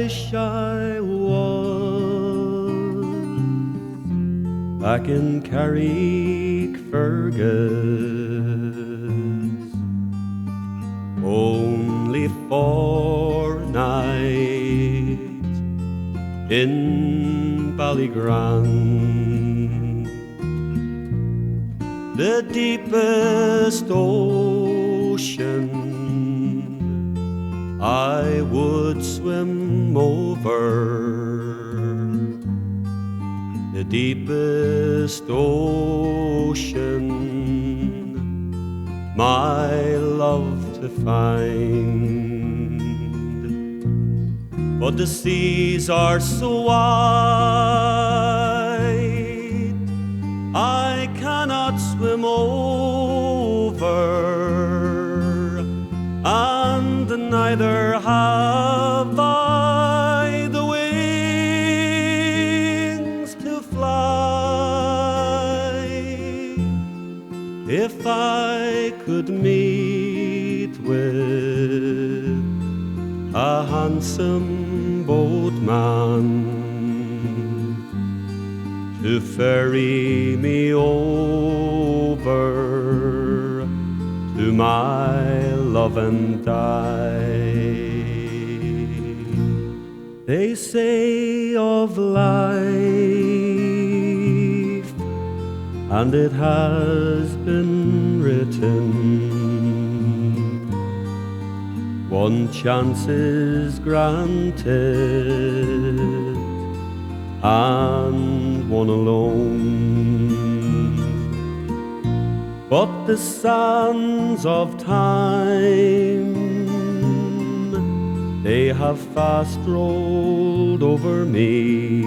wish I was back in Carrickfergus, only for a night in Ballygrand, the deepest ocean I would swim over, the deepest ocean, my love to find. But the seas are so wide, I cannot swim over, and neither have I the wings to fly. If I could meet with a handsome boatman to ferry me over to my love and die. They say of life, and it has been written, one chance is granted, and one alone. But the sands of time, they have fast rolled over me,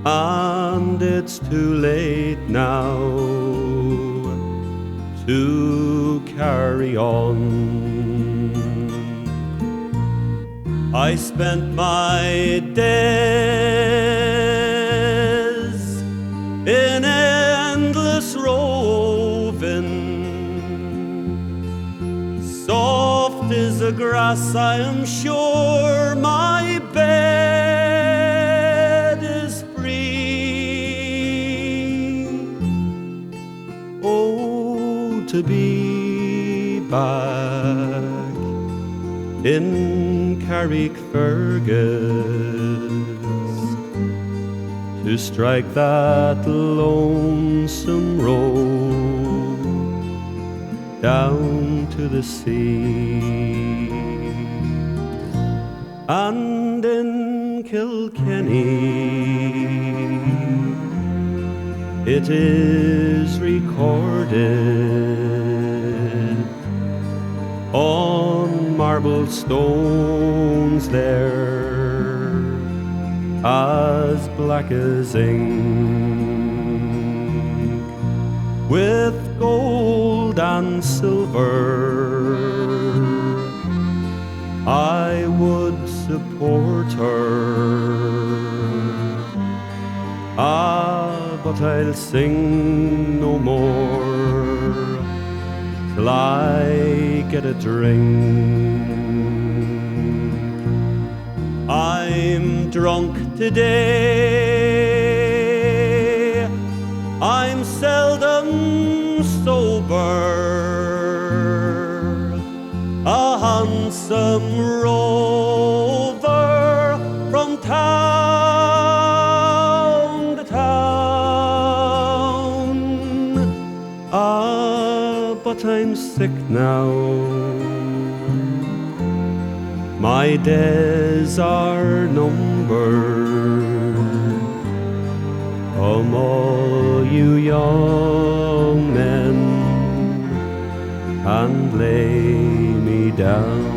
and it's too late now to carry on. I spent my days in endless roving, soft is the grass, I am sure my bed is free. Oh, to be back in Carrickfergus, to strike that lonesome road down to the sea. And in Kilkenny it is recorded on marble stones there, as black as ink, with gold and silver, I would support her. Ah, but I'll sing no more till I get a drink. I'm drunk today, I'm seldom sober, a handsome rover from town to town. Ah, but I'm sick now, my days are numbered. Come all you young men and lay me down.